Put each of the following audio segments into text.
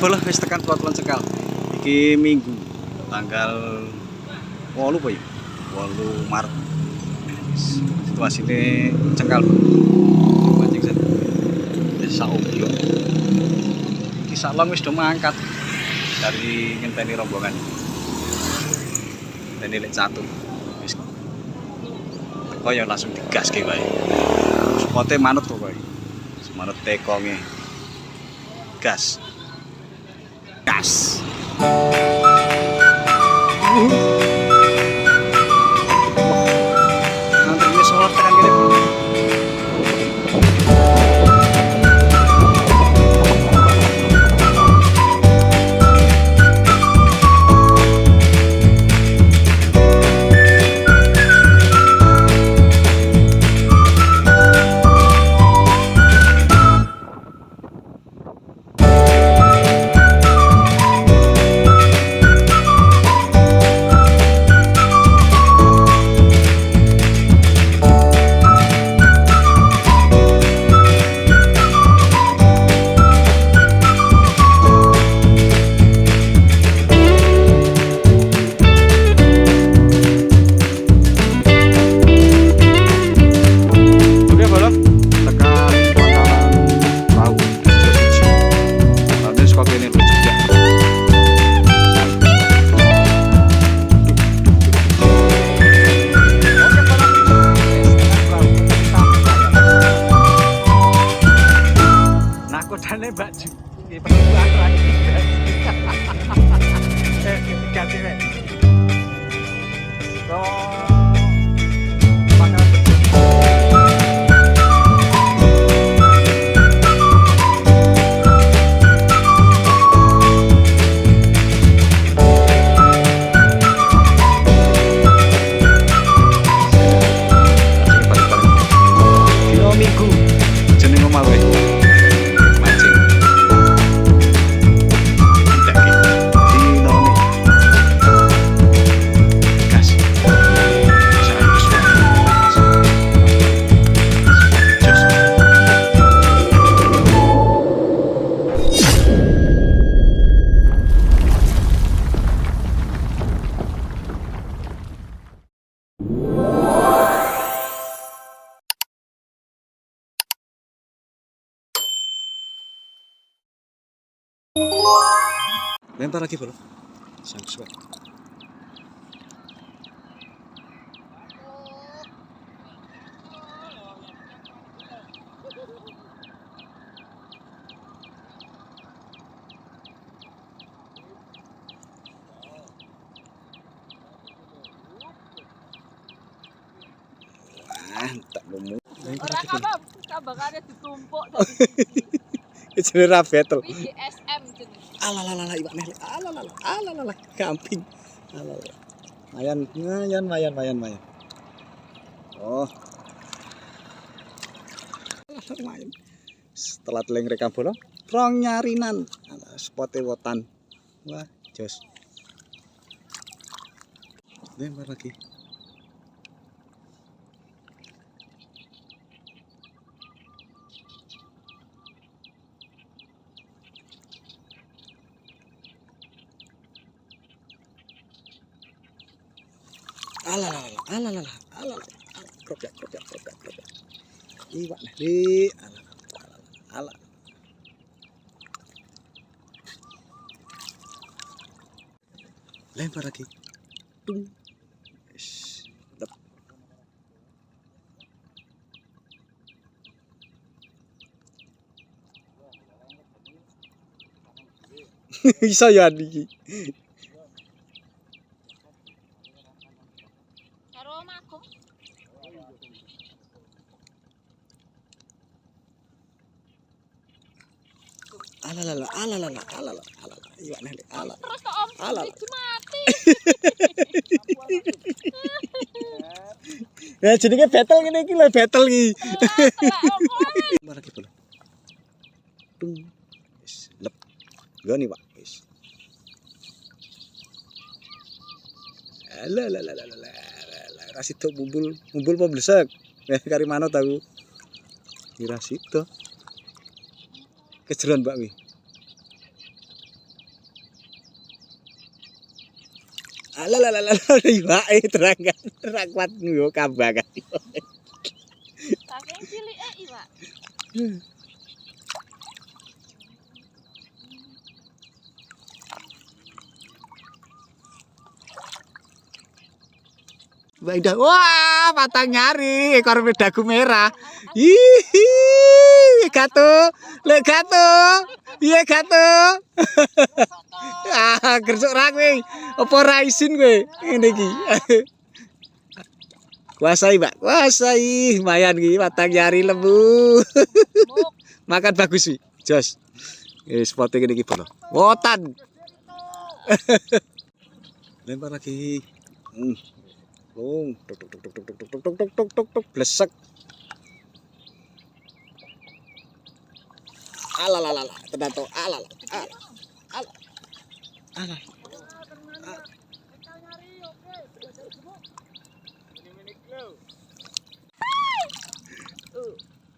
bola wis tekan Pelabuhan Cekal. Iki Minggu tanggal 8 apa ya? 8 Maret. Situasine Cekal. Mancing sen. Desa Ombyo. Iki salong wis do mangkat dari ngenteni rombongan. Dan nilai satu. Wis teko ya langsung digaske wae. Spote manut pokoke. Manut tekonge. Gas. Gas. Nanti solar tekan gini. Baju ini perbuatan lagi ganti weh Minggu jeneng omah weh lempar lagi belum? Sampai. Tak ngomong. Ora kabakane ditumpuk Jenenge ra betel. PGSM jenenge. Alalala iwak neh. Alalala gamping. Alalala. Mayan. Oh. Mayan. Setelah teleng rekam bola, rong nyarinan. Spote wotan. Wah, jos. Lempar lagi. Alalala. Kropyak. Iwak nih, di. Alalala. Lempar lagi. Tung. Dap. Bisa ya iki. Alalala. Iwak nih, ala. Terus kok Om mati. Ya jenenge betel ngene iki lho, betel iki. Lempar lagi bola. Tung. Wis lep. Goni, Pak. Wis. Alalala. Rasito bumbul apa blesek. Kari manut aku. Rasito. Kejeron Mbak wi. Alah iwake terangkan ora kuat yo kambangan. Saking cilike iwak. Baidah. Wah, patang nyari ekor dagu merah. Hihi, gato. Lek gato. Iya gato. Ah, gersuk ra kowe. Apa ra isin kowe? Ngene iki. Kuasai, Mbak. Kuasai. Lumayan iki patang nyari lembu. Muk. Makan bagus sih. Jos. Spotnya gini iki bono. Wotan. Lempar lagi. Lung, tuk blesek. Alalala, tenan to. Alala. Alala.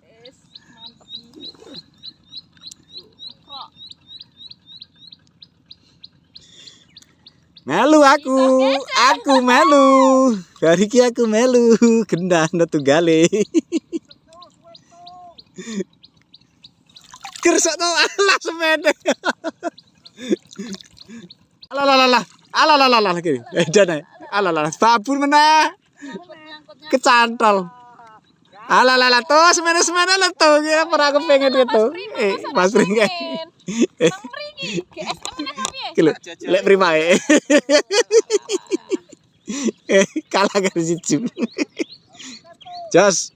Es mantep nih. Kok Melu aku melu. Hari iki aku melu, gendana tunggale. Kersok to alah semene. Alalala lagi. Edan. Alalala babur meneh. nyangkut-nyangkut. Kecantol. Alalala to semene leto ya ora kepengin itu. Mas Pring. Bang Mriki, GSM meneh ta piye? Ki lho, lek primae. Kalah karo siji. Jos.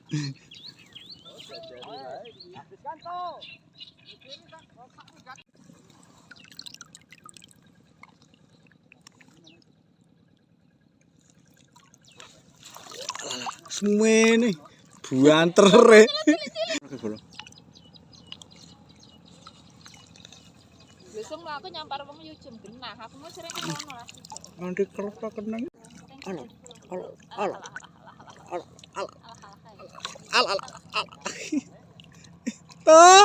Semene buanter re. Besok lah aku nyampar wong yo jam genah. Aku mau sering ngono lah. Nanti kerep keneng. Al. Tuh,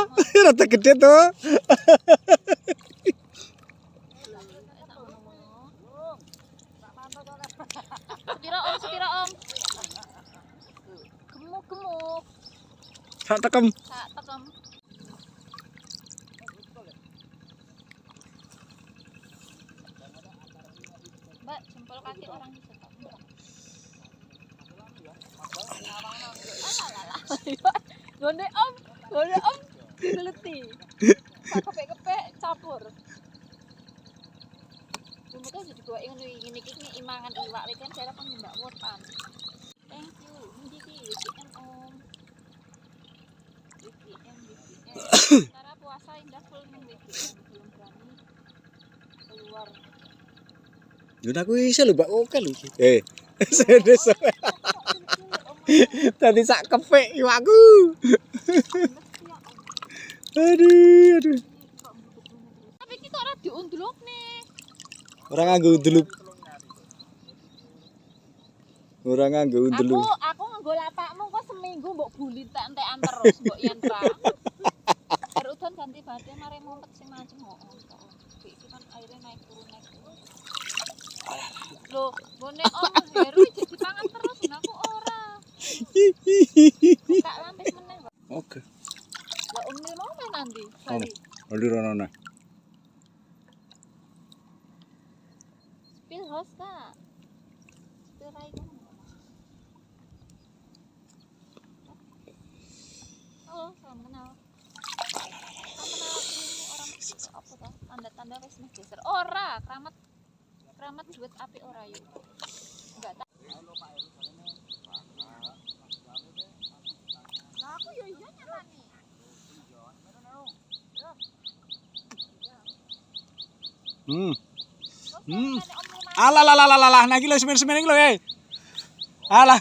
rada gede tuh. Sepira om. Gemuk. Sak tekem. Tak tekem. Mbak, jempol kaki orang itu. Gonde om. Digeleti. Kepek-kepek campur. Rumahnya jadi gue ingin ini imangan iwak kan saya kan mbak wotan. Thank you. Ini VPN om. VPN. Cara puasa indah full nih VPN belum berani keluar. Yo aku iso lho, Mbak. Oke lho iki. Sedes. Tadi sak kepek iwakku. Aduh. Tapi kita ora diunduluk nih. Ora nganggo undelup. Ora nganggo undelup. Aku nganggo lapakmu kok seminggu mbok bulit entek-entekan terus mbok yantra. Udan ganti badan mare mumpet sing macem kok. Iki kan airnya naik turun. Loh, bone om Heru jadi pangan terus aku ora. Tak lampis meneh. Oke. Lah om Nil mau main nanti. Bali. Bali rono nah. Spill host ta. Spill rai kan. Halo, salam kenal. Orang apa toh? Tanda-tanda wis meh geser. Ora, keramat duit api ora yuk. Enggak tak. Nah, aku yo iya nyalani. Alah, nah iki lho semen-semen iki lho, Alah.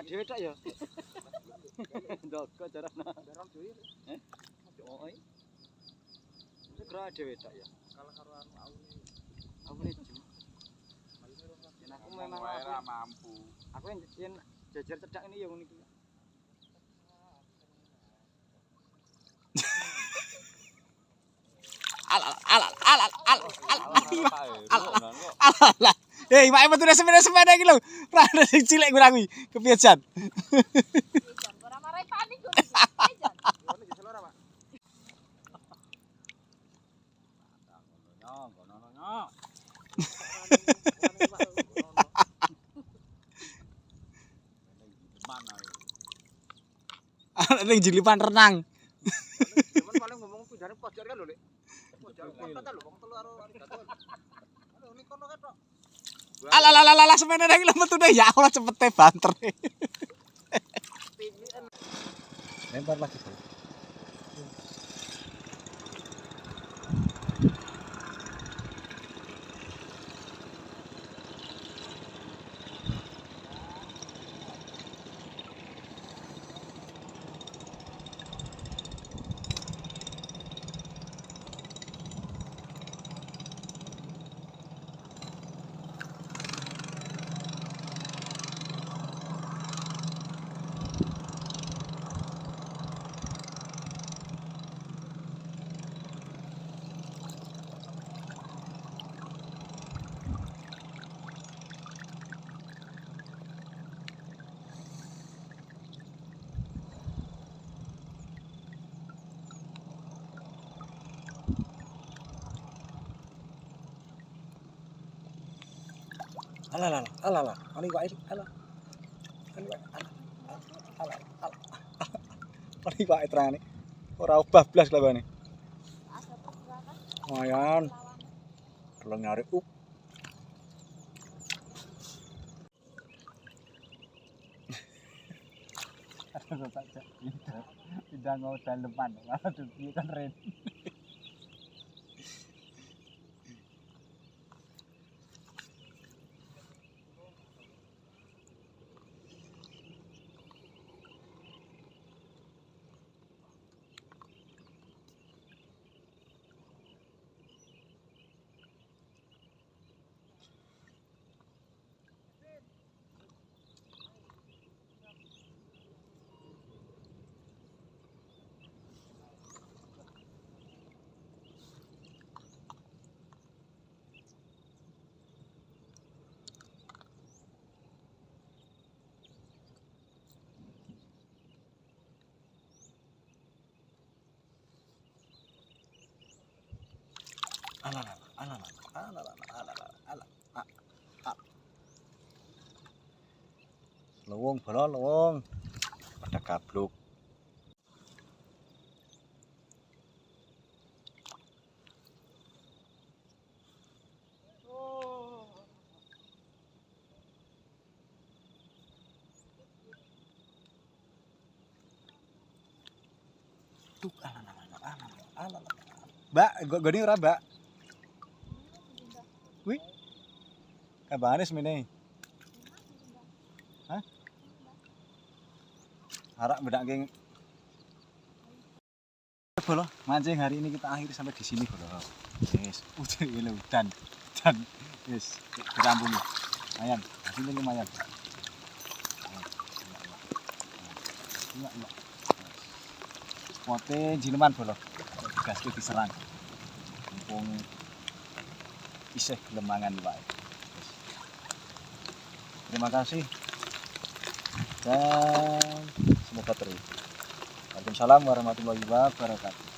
Dhewe tak ya. Ndok jarana. Daram dhewe. Oi. Segera dhewe tak ya. Kalau karo anu aune ju. Yen aku memang ora mampu. Aku yen jajar cedak ini ya ngono iki. Alah. Hei, mak metune sepeda iki lho. Rada sing cilik kurang kuwi. Kepiye jan? Jan ora marai panik kok. Jan. Ning jilipan renang. Cuman paling ngomong pindahane pojok kan lho, Lek. Pojok kota lho, wong telu karo arigaton. Halo, ini kono kan, Pak. Alah semene iki lho metune ya Allah cepete banter. Lempar lagi. Alah. Ani wae. Alah. Ani wae. Alah. Ani wae terane. Ora obah blas kelawane. Ada pergerakan Lumayan. lawan. Tolong nyari Udah mau jalan depan, malah tuh kan red. Lowong balon lowong. Pada gabluk. Mbak, goni ora, Mbak? Kuwi. Kabane semene. Hah? Harap bedake. Bolo, mancing hari ini kita akhiri sampai di sini, Bolo. Yes, udan. Dan yes, berampung. Lumayan, hasilnya lumayan. Iya. Pote jineman, Bolo. Gaske diserang. Mumpung isih lemangan wae. Terima kasih. Dan semoga terus. Waalaikumsalam warahmatullahi wabarakatuh.